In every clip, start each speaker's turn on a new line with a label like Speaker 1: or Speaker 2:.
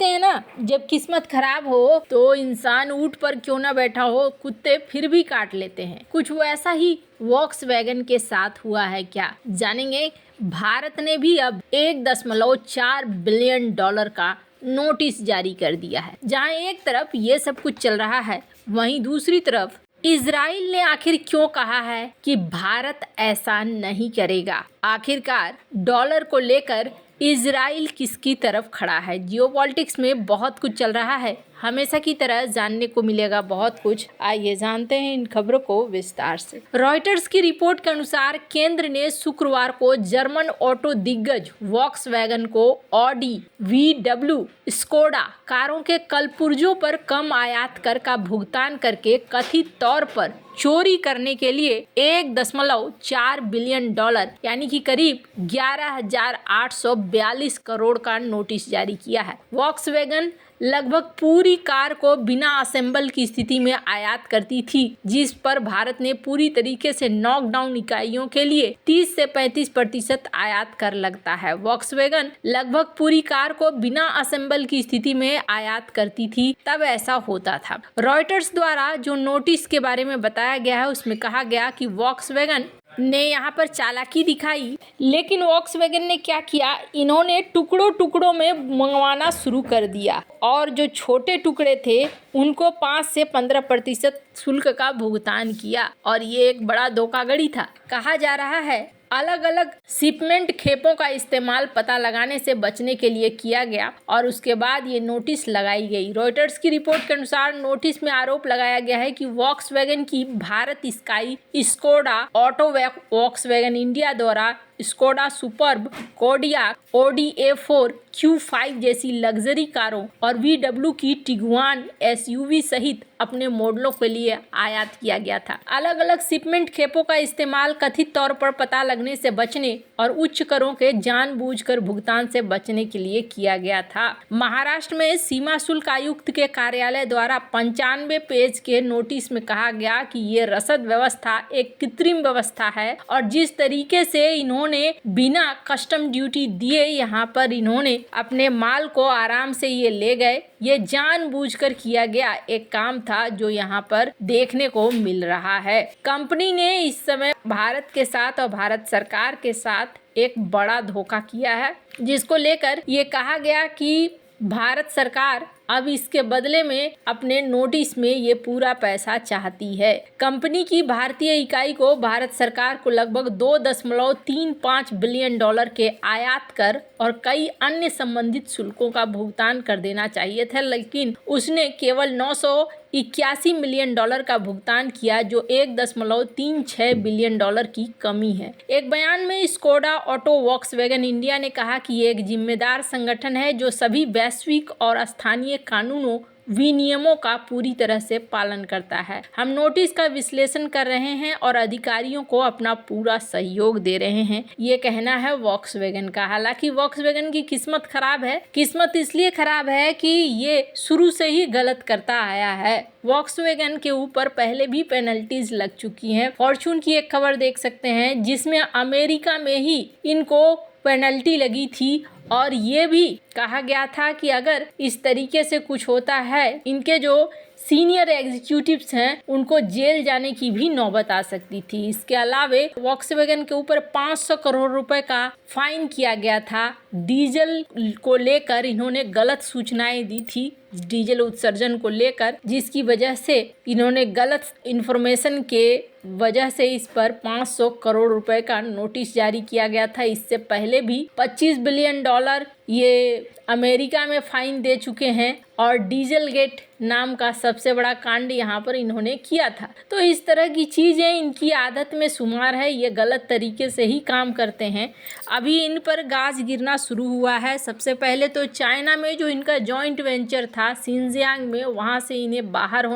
Speaker 1: कहते हैं ना, जब किस्मत खराब हो तो इंसान ऊंट पर क्यों ना बैठा हो, कुत्ते फिर भी काट लेते हैं। कुछ वैसा ही वॉक्सवैगन के साथ हुआ है क्या, जानेंगे। भारत ने भी अब $1.4 बिलियन का नोटिस जारी कर दिया है। जहां एक तरफ ये सब कुछ चल रहा है, वहीं दूसरी तरफ इजराइल ने आखिर क्यों कहा है कि भारत ऐसा नहीं करेगा। आखिरकार डॉलर को लेकर इजराइल किसकी तरफ खड़ा है। जियोपॉलिटिक्स में बहुत कुछ चल रहा है, हमेशा की तरह जानने को मिलेगा बहुत कुछ। आइए जानते हैं इन खबरों को विस्तार से। रॉयटर्स की रिपोर्ट के अनुसार केंद्र ने शुक्रवार को जर्मन ऑटो दिग्गज वॉक्सवैगन को ऑडी, VW, स्कोडा कारों के कल पुर्जों पर कम आयात कर का भुगतान करके कथित तौर पर चोरी करने के लिए $1.4 बिलियन यानी कि करीब 11,842 करोड़ का नोटिस जारी किया है। वॉक्सवैगन लगभग पूरी कार को बिना असेंबल की स्थिति में आयात करती थी, जिस पर भारत ने पूरी तरीके से नॉकडाउन इकाइयों के लिए 30 से 35% आयात कर लगता है। वॉक्सवैगन लगभग पूरी कार को बिना असेंबल की स्थिति में आयात करती थी, तब ऐसा होता था। रॉयटर्स द्वारा जो नोटिस के बारे में बताया गया है, उसमें कहा गया कि वॉक्सवैगन ने यहाँ पर चालाकी दिखाई, लेकिन वॉक्सवैगन ने क्या किया, इन्होंने टुकड़ों में मंगवाना शुरू कर दिया और जो छोटे टुकड़े थे उनको 5 से 15% शुल्क का भुगतान किया और ये एक बड़ा धोखाधड़ी था। कहा जा रहा है अलग अलग शिपमेंट खेपों का इस्तेमाल पता लगाने से बचने के लिए किया गया और उसके बाद ये नोटिस लगाई गई। रॉयटर्स की रिपोर्ट के अनुसार नोटिस में आरोप लगाया गया है कि वॉक्सवैगन की भारत स्काई, स्कोडा ऑटो वॉक्सवैगन इंडिया द्वारा Skoda Superb, Kodiaq, Audi A4, Q5 जैसी लग्जरी कारों और VW की टिगुआन SUV सहित अपने मॉडलों के लिए आयात किया गया था। अलग अलग शिपमेंट खेपों का इस्तेमाल कथित तौर पर पता लगने से बचने और उच्च करों के जानबूझकर भुगतान से बचने के लिए किया गया था। महाराष्ट्र में सीमा शुल्क आयुक्त के कार्यालय द्वारा 95 पेज के नोटिस में कहा गया कि ये रसद व्यवस्था एक कृत्रिम व्यवस्था है और जिस तरीके से इन्होंने बिना कस्टम ड्यूटी दिए यहाँ पर इन्होंने अपने माल को आराम से ये ले गए, ये जानबूझकर किया गया एक काम था जो यहाँ पर देखने को मिल रहा है। कंपनी ने इस समय भारत के साथ और भारत सरकार के साथ एक बड़ा धोखा किया है, जिसको लेकर ये कहा गया कि भारत सरकार अब इसके बदले में अपने नोटिस में ये पूरा पैसा चाहती है। कंपनी की भारतीय इकाई को भारत सरकार को लगभग $2.35 बिलियन के आयात कर और कई अन्य संबंधित शुल्कों का भुगतान कर देना चाहिए था, लेकिन उसने केवल $981 मिलियन का भुगतान किया, जो $1.36 बिलियन की कमी है। एक बयान में स्कोडा ऑटो वॉक्सवैगन इंडिया ने कहा कि ये एक जिम्मेदार संगठन है जो सभी वैश्विक और स्थानीय कानूनों विनियमों का पूरी तरह से पालन करता है। हम नोटिस का विश्लेषण कर रहे हैं और अधिकारियों को अपना पूरा सहयोग दे रहे हैं, ये कहना है वॉक्सवैगन का। हालांकि वॉक्सवैगन की किस्मत खराब है। किस्मत इसलिए खराब है कि ये शुरू से ही गलत करता आया है। वॉक्सवैगन के ऊपर पहले भी पेनल्टीज लग चुकी हैं। फॉर्च्यून की एक खबर देख सकते हैं जिसमें अमेरिका में ही इनको पेनल्टी लगी थी और ये भी कहा गया था कि अगर इस तरीके से कुछ होता है, इनके जो सीनियर एग्जीक्यूटिव्स हैं उनको जेल जाने की भी नौबत आ सकती थी। इसके अलावे वॉक्सवैगन के ऊपर 500 करोड़ रुपए का फाइन किया गया था। डीजल को लेकर इन्होंने गलत सूचनाएं दी थी, डीजल उत्सर्जन को लेकर, जिसकी वजह से इन्होंने गलत इन्फॉर्मेशन के वजह से इस पर 500 करोड़ रुपए का नोटिस जारी किया गया था। इससे पहले भी $25 बिलियन ये अमेरिका में फाइन दे चुके हैं और डीजल गेट नाम का सबसे बड़ा कांड यहाँ पर इन्होंने किया था। तो इस तरह की चीज़ें इनकी आदत में शुमार है, ये गलत तरीके से ही काम करते हैं। अभी इन पर गाज गिरना शुरू हुआ है। सबसे पहले तो चाइना में जो इनका जॉइंट वेंचर था शिनजियांग में, वहाँ से इन्हें बाहर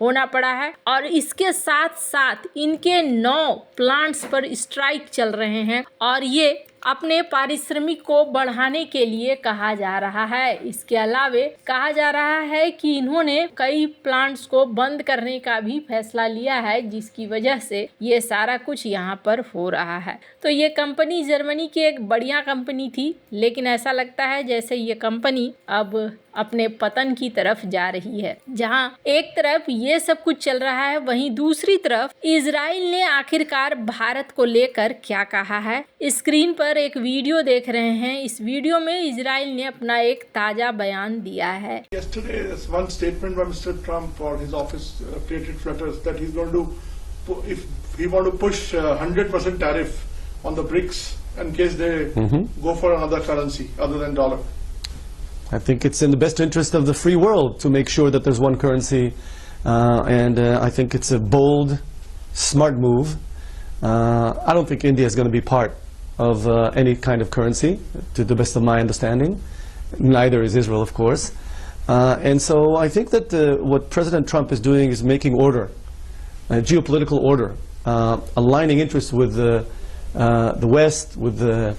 Speaker 1: होना पड़ा है और इसके साथ साथ इनके 9 प्लांट्स पर स्ट्राइक चल रहे हैं और ये अपने पारिश्रमिक को बढ़ाने के लिए कहा जा रहा है। इसके अलावे कहा जा रहा है कि इन्होंने कई प्लांट्स को बंद करने का भी फैसला लिया है, जिसकी वजह से ये सारा कुछ यहाँ पर हो रहा है। तो ये कंपनी जर्मनी की एक बढ़िया कंपनी थी, लेकिन ऐसा लगता है जैसे ये कंपनी अब अपने पतन की तरफ जा रही है। जहां एक तरफ ये सब कुछ चल रहा है, वहीं दूसरी तरफ इजराइल ने आखिरकार भारत को लेकर क्या कहा है। स्क्रीन पर एक वीडियो देख रहे हैं। इस वीडियो में इजराइल ने अपना एक ताजा बयान दिया है।
Speaker 2: Yesterday, there's one statement by Mr. Trump or his office created flutters that he's going to, if he want to push 100% tariff on the BRICS in case they go for another currency other than dollar.
Speaker 3: I think it's in the best interest of the free world to make sure that there's one currency, and I think it's a bold, smart move. I don't think India is going to be part of any kind of currency, to the best of my understanding. Neither is Israel, of course. And so I think that what President Trump is doing is making order, geopolitical order, aligning interests with the West, with the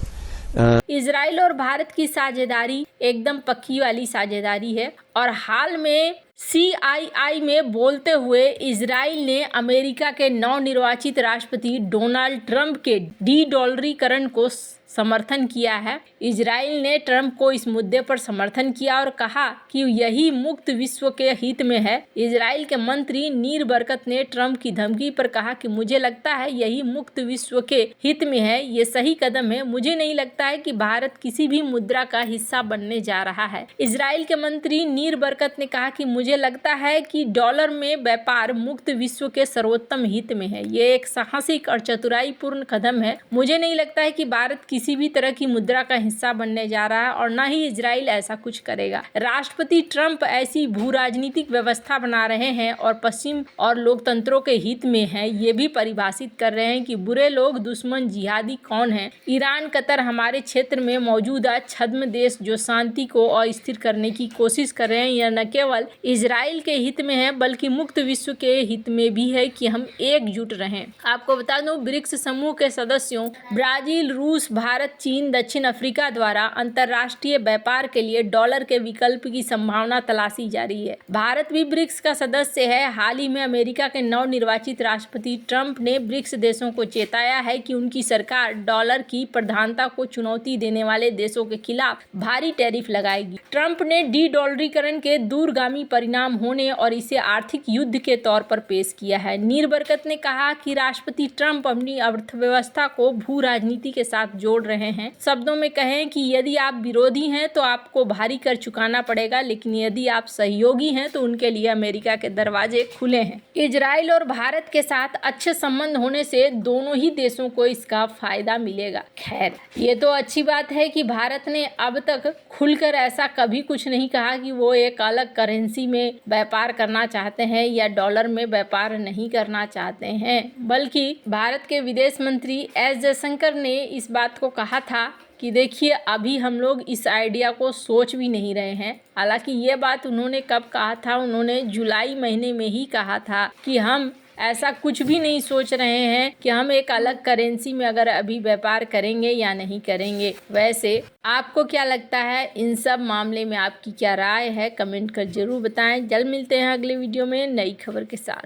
Speaker 1: Israel और भारत की साझेदारी एकदम पक्की वाली साझेदारी है और हाल में CII में बोलते हुए इजराइल ने अमेरिका के नवनिर्वाचित राष्ट्रपति डोनाल्ड ट्रंप के डी-डॉलरीकरण को समर्थन किया है। इजराइल ने ट्रंप को इस मुद्दे पर समर्थन किया और कहा कि यही मुक्त विश्व के हित में है। इजराइल के मंत्री नीर बरकत ने ट्रंप की धमकी पर कहा कि मुझे लगता है यही मुक्त विश्व के हित में है, ये सही कदम है। मुझे नहीं लगता है कि भारत किसी भी मुद्रा का हिस्सा बनने जा रहा है। इजराइल के मंत्री नीर बरकत ने कहा कि मुझे लगता है कि डॉलर में व्यापार मुक्त विश्व के सर्वोत्तम हित में है। ये एक साहसिक और चतुराईपूर्ण कदम है। मुझे नहीं लगता है कि भारत किसी भी तरह की मुद्रा का हिस्सा बनने जा रहा है और न ही इजराइल ऐसा कुछ करेगा। राष्ट्रपति ट्रंप ऐसी भू राजनीतिक व्यवस्था बना रहे हैं और पश्चिम और लोकतंत्रों के हित में है। ये भी परिभाषित कर रहे हैं कि बुरे लोग, दुश्मन, जिहादी कौन है। ईरान, कतर हमारे क्षेत्र में मौजूदा छद्म देश जो शांति को अस्थिर करने की कोशिश कर रहे हैं। यह न केवल इजराइल के हित में है बल्कि मुक्त विश्व के हित में भी है कि हम एकजुट रहें। आपको बता दूं, ब्रिक्स समूह के सदस्यों ब्राजील, रूस, भारत, चीन, दक्षिण अफ्रीका द्वारा अंतर्राष्ट्रीय व्यापार के लिए डॉलर के विकल्प की संभावना तलाशी जा रही है। भारत भी ब्रिक्स का सदस्य है। हाल ही में अमेरिका के नवनिर्वाचित राष्ट्रपति ट्रंप ने ब्रिक्स देशों को चेताया है कि उनकी सरकार डॉलर की प्रधानता को चुनौती देने वाले देशों के खिलाफ भारी टैरिफ लगाएगी। ट्रंप ने डी-डॉलरीकरण के दूरगामी परिणाम होने और इसे आर्थिक युद्ध के तौर पर पेश किया है। नीर बरकत ने कहा कि राष्ट्रपति ट्रंप अपनी अर्थव्यवस्था को भू राजनीति के साथ जोड़ रहे हैं। शब्दों में कहें कि यदि आप विरोधी हैं तो आपको भारी कर चुकाना पड़ेगा, लेकिन यदि आप सहयोगी हैं तो उनके लिए अमेरिका के दरवाजे खुले हैं। इजराइल और भारत के साथ अच्छे संबंध होने से दोनों ही देशों को इसका फायदा मिलेगा। खैर, ये तो अच्छी बात है कि भारत ने अब तक खुलकर ऐसा कभी कुछ नहीं कहा कि वो एक अलग करेंसी में व्यापार करना चाहते हैं या डॉलर में व्यापार नहीं करना चाहते हैं, बल्कि भारत के विदेश मंत्री एस जयशंकर ने इस बात को कहा था कि देखिए, अभी हम लोग इस आइडिया को सोच भी नहीं रहे हैं। हालांकि ये बात उन्होंने कब कहा था? उन्होंने जुलाई महीने में ही कहा था कि हम ऐसा कुछ भी नहीं सोच रहे हैं कि हम एक अलग करेंसी में अगर अभी व्यापार करेंगे या नहीं करेंगे। वैसे आपको क्या लगता है? इन सब मामले में आपकी क्या राय है? कमेंट कर जरूर बताएं। जल्द मिलते हैं अगले वीडियो में नई खबर के साथ।